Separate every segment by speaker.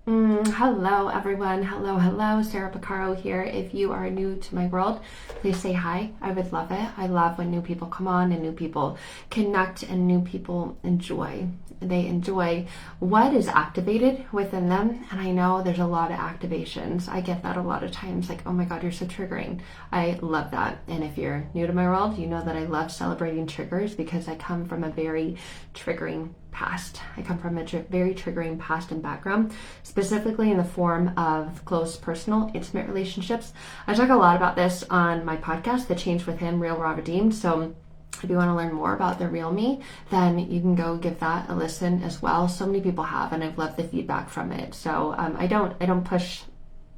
Speaker 1: Hello, everyone. Hello. Sarah Pacaro here. If you are new to my world, please say hi. I would love it. I love when new people come on and new people connect and new people enjoy. They enjoy what is activated within them. And I know there's a lot of activations. I get that a lot of times, like, oh my God, you're so triggering. I love that. And if you're new to my world, you know that I love celebrating triggers because I come from a very triggering past. I come from a very triggering past and background, specifically in the form of close, personal, intimate relationships. I talk a lot about this on my podcast, The Change Within, Real Raw Redeemed. So if you want to learn more about the real me, then you can go give that a listen as well. So many people have, and I've loved the feedback from it. So I don't push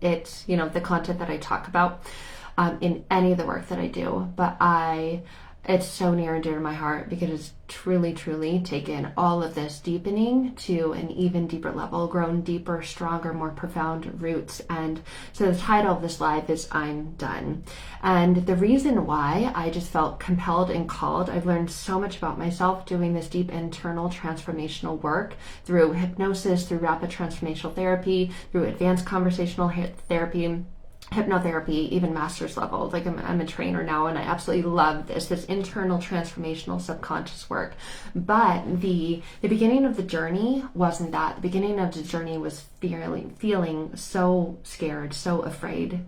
Speaker 1: it, the content that I talk about in any of the work that I do, but it's so near and dear to my heart because it's truly taken all of this deepening to an even deeper level, grown deeper, stronger, more profound roots. And so the title of this live is I'm Done. And the reason why I just felt compelled and called, I've learned so much about myself doing this deep internal transformational work through hypnosis, through rapid transformational therapy, through advanced conversational therapy, hypnotherapy, even master's level. Like I'm a trainer now, and I absolutely love this internal transformational subconscious work. But the beginning of the journey wasn't that. The beginning of the journey was feeling so scared, so afraid,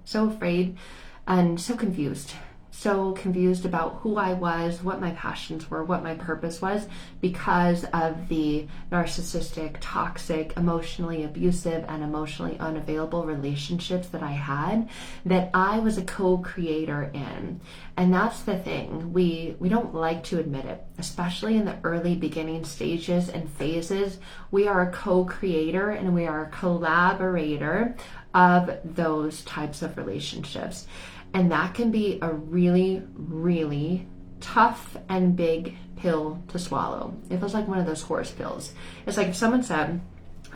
Speaker 1: and so confused. So confused about who I was, what my passions were, what my purpose was, because of the narcissistic, toxic, emotionally abusive, and emotionally unavailable relationships that I had, that I was a co-creator in. And that's the thing. We don't like to admit it, especially in the early beginning stages and phases. We are a co-creator and we are a collaborator of those types of relationships. And that can be a really tough and big pill to swallow. It feels like one of those horse pills. It's like if someone said,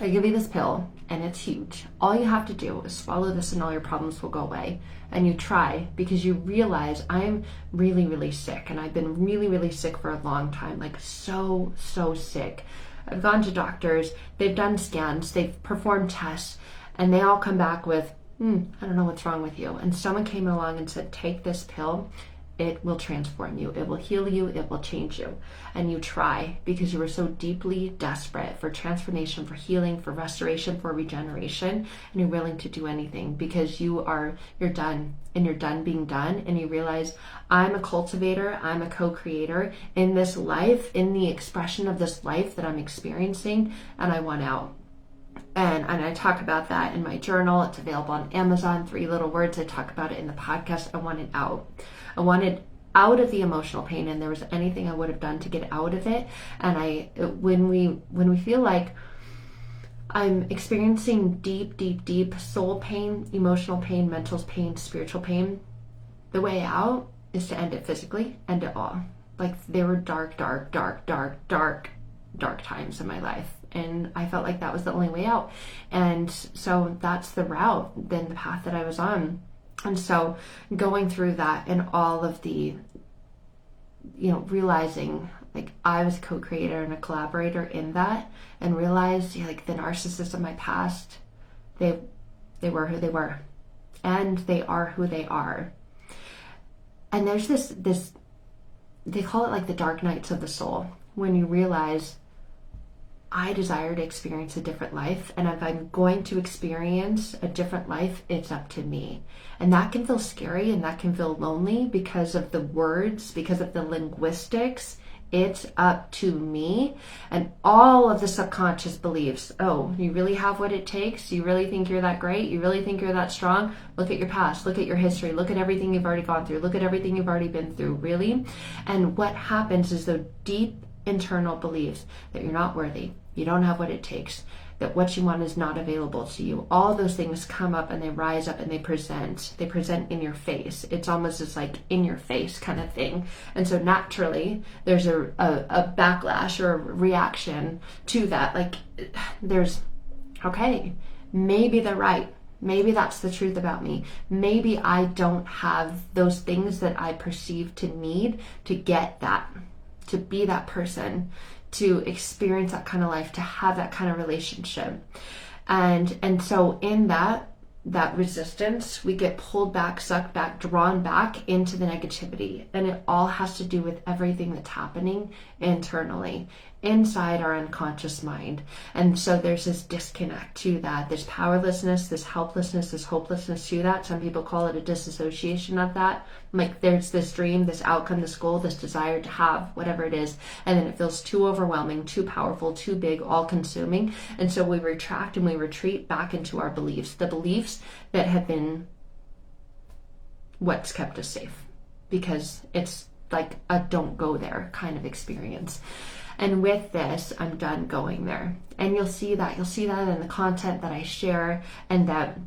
Speaker 1: I give you this pill and it's huge. All you have to do is swallow this and all your problems will go away. And you try because you realize I'm really sick, and I've been really sick for a long time, like so sick. I've gone to doctors, they've done scans, they've performed tests, and they all come back with, I don't know what's wrong with you. And someone came along and said, take this pill. It will transform you. It will heal you. It will change you. And you try because you were so deeply desperate for transformation, for healing, for restoration, for regeneration. And you're willing to do anything because you're done, and you're done being done. And you realize I'm a cultivator. I'm a co-creator in this life, in the expression of this life that I'm experiencing. And I want out. And I talk about that in my journal. It's available on Amazon, 3 little words. I talk about it in the podcast. I wanted out. I wanted out of the emotional pain, and there was anything I would have done to get out of it. And when we feel like I'm experiencing deep soul pain, emotional pain, mental pain, spiritual pain, the way out is to end it physically, end it all. Like they were dark times in my life. And I felt like that was the only way out. And so that's the route, then the path that I was on. And so going through that and all of the, realizing like I was a co-creator and a collaborator in that, and realized like the narcissists of my past, they were who they were, and they are who they are. And there's this, they call it like the dark nights of the soul, when you realize I desire to experience a different life, and if I'm going to experience a different life, it's up to me. And that can feel scary, and that can feel lonely because of the words, because of the linguistics. It's up to me. And all of the subconscious beliefs. Oh, you really have what it takes? You really think you're that great? You really think you're that strong? Look at your past. Look at your history. Look at everything you've already gone through. Look at everything you've already been through. Really? And what happens is the deep internal beliefs that you're not worthy, you don't have what it takes, that what you want is not available to you. All those things come up and they rise up and they present in your face. It's almost just like in your face kind of thing. And so naturally there's a backlash or a reaction to that. Like there's, okay, maybe they're right. Maybe that's the truth about me. Maybe I don't have those things that I perceive to need to get that, to be that person, to experience that kind of life, to have that kind of relationship. And so in that resistance, we get pulled back, sucked back, drawn back into the negativity. And it all has to do with everything that's happening internally, inside our unconscious mind. And so there's this disconnect to that. There's powerlessness, this helplessness, this hopelessness to that. Some people call it a disassociation of that. Like there's this dream, this outcome, this goal, this desire to have whatever it is. And then it feels too overwhelming, too powerful, too big, all consuming. And so we retract and we retreat back into our beliefs, the beliefs that have been what's kept us safe, because it's like a don't go there kind of experience. And with this, I'm done going there. And you'll see that in the content that I share and that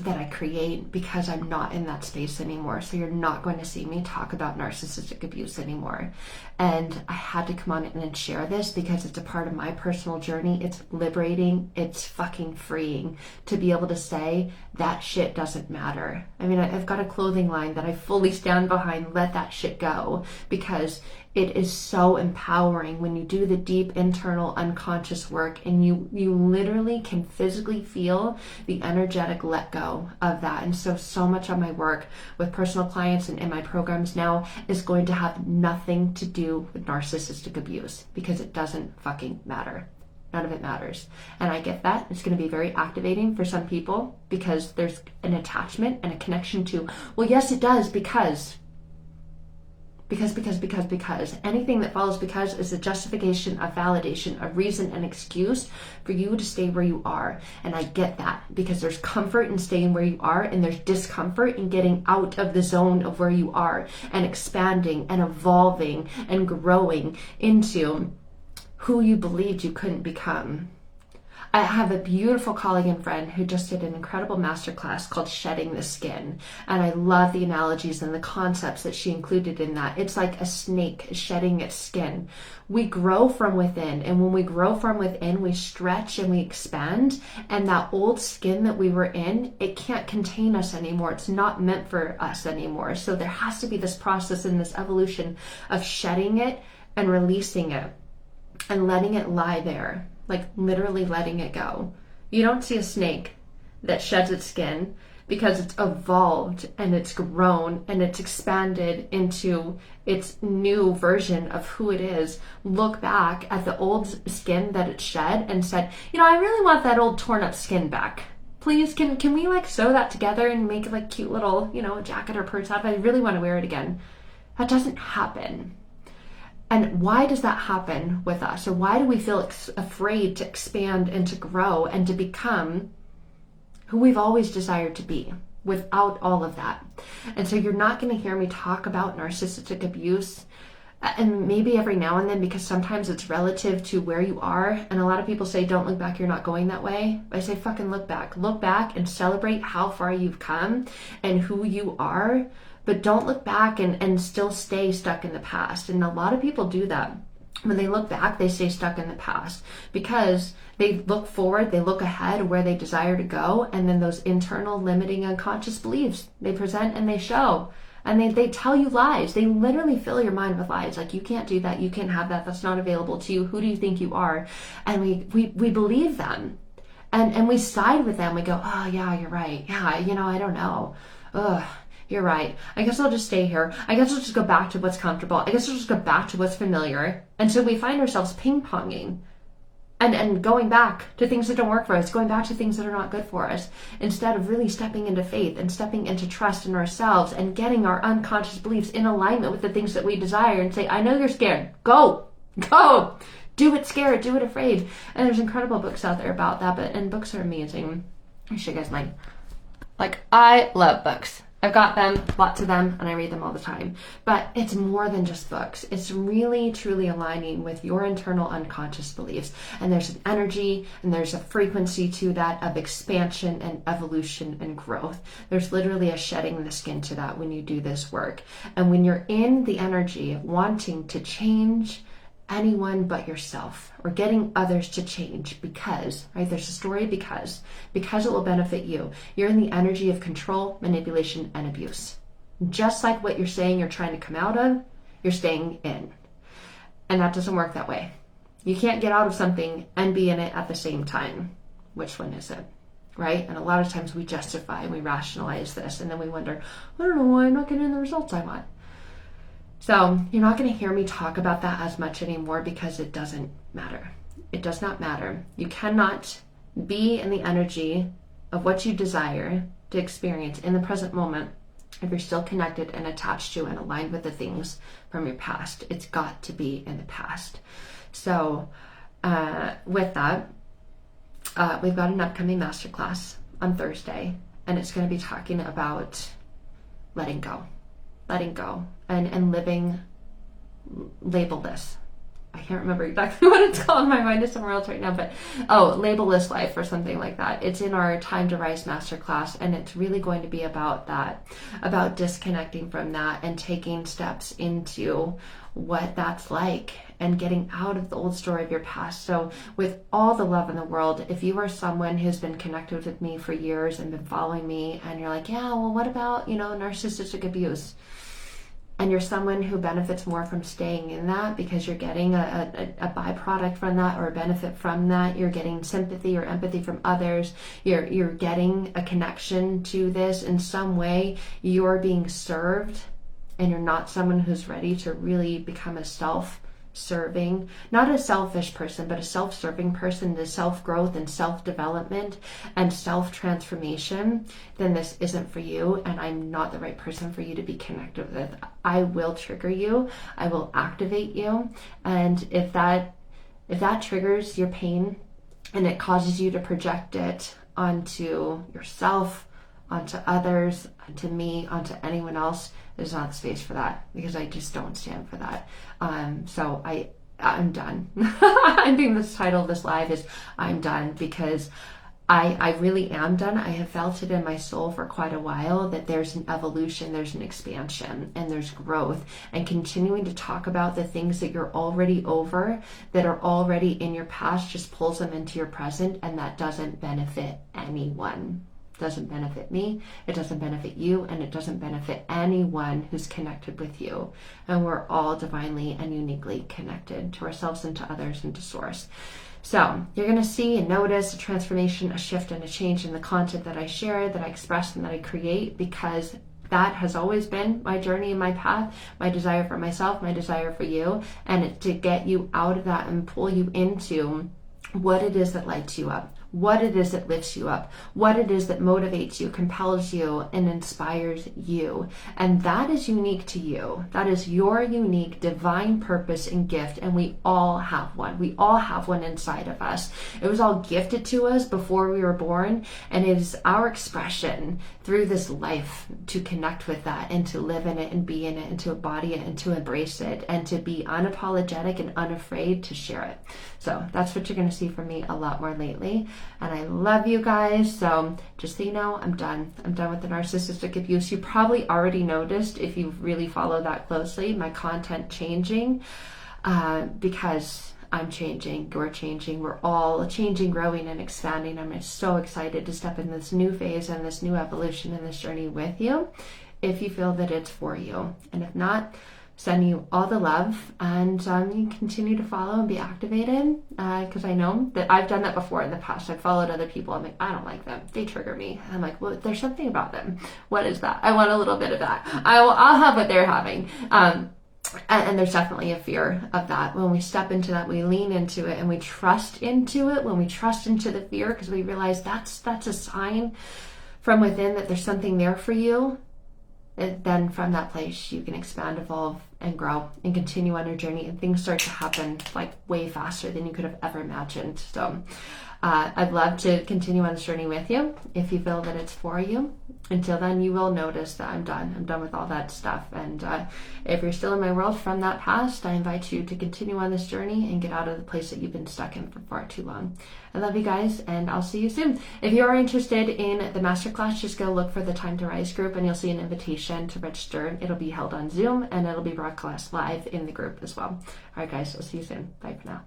Speaker 1: I create, because I'm not in that space anymore. So you're not going to see me talk about narcissistic abuse anymore. And I had to come on in and share this because it's a part of my personal journey. It's liberating. It's fucking freeing to be able to say that shit doesn't matter. I mean, I've got a clothing line that I fully stand behind. Let that shit go, because it is so empowering when you do the deep internal unconscious work and you literally can physically feel the energetic let go of that. And so much of my work with personal clients and in my programs now is going to have nothing to do with narcissistic abuse, because it doesn't fucking matter. None of it matters. And I get that. It's going to be very activating for some people because there's an attachment and a connection to, well, yes, it does, because anything that follows because is a justification, a validation, a reason, an excuse for you to stay where you are. And I get that, because there's comfort in staying where you are, and there's discomfort in getting out of the zone of where you are and expanding and evolving and growing into who you believed you couldn't become. I have a beautiful colleague and friend who just did an incredible masterclass called Shedding the Skin. And I love the analogies and the concepts that she included in that. It's like a snake shedding its skin. We grow from within. And when we grow from within, we stretch and we expand. And that old skin that we were in, it can't contain us anymore. It's not meant for us anymore. So there has to be this process and this evolution of shedding it and releasing it and letting it lie there. Like literally letting it go. You don't see a snake that sheds its skin because it's evolved and it's grown and it's expanded into its new version of who it is. Look back at the old skin that it shed and said, I really want that old torn up skin back. Please, can we like sew that together and make like cute little, jacket or purse out of it? I really want to wear it again. That doesn't happen. And why does that happen with us? Or why do we feel afraid to expand and to grow and to become who we've always desired to be without all of that? And so you're not going to hear me talk about narcissistic abuse, and maybe every now and then, because sometimes it's relative to where you are. And a lot of people say, don't look back, you're not going that way. I say, fucking look back. Look back and celebrate how far you've come and who you are. But don't look back and still stay stuck in the past. And a lot of people do that. When they look back, they stay stuck in the past because they look forward, they look ahead where they desire to go. And then those internal limiting unconscious beliefs, they present and they show. And they tell you lies. They literally fill your mind with lies. Like, you can't do that. You can't have that. That's not available to you. Who do you think you are? And we believe them. And we side with them. We go, oh, yeah, you're right. Yeah, I don't know. Ugh. You're right. I guess I'll just stay here. I guess I'll just go back to what's comfortable. I guess I'll just go back to what's familiar. And so we find ourselves ping-ponging and going back to things that don't work for us, going back to things that are not good for us, instead of really stepping into faith and stepping into trust in ourselves and getting our unconscious beliefs in alignment with the things that we desire and say, I know you're scared. Go. Do it scared. Do it afraid. And there's incredible books out there about that, and books are amazing. I'll show you guys mine. Like, I love books. I've got them, lots of them, and I read them all the time. But it's more than just books. It's really, truly aligning with your internal unconscious beliefs. And there's an energy and there's a frequency to that of expansion and evolution and growth. There's literally a shedding the skin to that when you do this work. And when you're in the energy of wanting to change anyone but yourself, or getting others to change because, right, there's a story because it will benefit you. You're in the energy of control, manipulation, and abuse. Just like what you're saying you're trying to come out of, you're staying in. And that doesn't work that way. You can't get out of something and be in it at the same time. which one is it, right? And a lot of times we justify and we rationalize this, and then we wonder, I don't know why I'm not getting the results I want. So you're not going to hear me talk about that as much anymore because it doesn't matter. It does not matter. You cannot be in the energy of what you desire to experience in the present moment if you're still connected and attached to and aligned with the things from your past. It's got to be in the past. So with that, we've got an upcoming masterclass on Thursday, and it's going to be talking about letting go and living labelless. I can't remember exactly what it's called. My mind is somewhere else right now, but labelless life or something like that. It's in our Time to Rise masterclass, and it's really going to be about that, about disconnecting from that and taking steps into what that's like and getting out of the old story of your past. So with all the love in the world, if you are someone who's been connected with me for years and been following me, and you're like, yeah, well, what about, narcissistic abuse? And you're someone who benefits more from staying in that because you're getting a byproduct from that or a benefit from that. You're getting sympathy or empathy from others. You're getting a connection to this in some way. You're being served, and you're not someone who's ready to really become a self-serving, not a selfish person, but a self-serving person, to self-growth and self-development and self-transformation, then this isn't for you, and I'm not the right person for you to be connected with. I will trigger you. I will activate you. And if that triggers your pain and it causes you to project it onto yourself, onto others, onto me, onto anyone else, there's not space for that, because I just don't stand for that. So I'm done. I think this title of this live is I'm done, because I really am done. I have felt it in my soul for quite a while that there's an evolution, there's an expansion, and there's growth, and continuing to talk about the things that you're already over, that are already in your past, just pulls them into your present, and that doesn't benefit anyone. Doesn't benefit me, it doesn't benefit you, and it doesn't benefit anyone who's connected with you. And we're all divinely and uniquely connected to ourselves and to others and to source. So you're going to see and notice a transformation, a shift, and a change in the content that I share, that I express, and that I create, because that has always been my journey and my path, my desire for myself, my desire for you, and it's to get you out of that and pull you into what it is that lights you up, what it is that lifts you up, what it is that motivates you, compels you, and inspires you. And that is unique to you. That is your unique divine purpose and gift, and we all have one. We all have one inside of us. It was all gifted to us before we were born, and it is our expression through this life to connect with that and to live in it and be in it and to embody it and to embrace it and to be unapologetic and unafraid to share it. So that's what you're going to see from me a lot more lately. And I love you guys. So just so you know, I'm done. I'm done with the narcissistic abuse. You probably already noticed, if you really follow that closely, my content changing because I'm changing, you're changing, we're all changing, growing, and expanding. I'm just so excited to step in this new phase and this new evolution and this journey with you, if you feel that it's for you. And if not, sending you all the love, and you continue to follow and be activated, because I know that I've done that before in the past. I've followed other people. I'm like, I don't like them. They trigger me. I'm like, well, there's something about them. What is that? I want a little bit of that. I'll have what they're having. And there's definitely a fear of that. When we step into that, we lean into it and we trust into it. When we trust into the fear, because we realize that's a sign from within that there's something there for you. Then from that place you can expand, evolve, and grow and continue on your journey, and things start to happen like way faster than you could have ever imagined. So I'd love to continue on this journey with you if you feel that it's for you. Until then, you will notice that I'm done. I'm done with all that stuff. And if you're still in my world from that past, I invite you to continue on this journey and get out of the place that you've been stuck in for far too long. I love you guys, and I'll see you soon. If you are interested in the masterclass, just go look for the Time to Rise group, and you'll see an invitation to register. It'll be held on Zoom, and it'll be broadcast live in the group as well. All right, guys, I'll see you soon. Bye for now.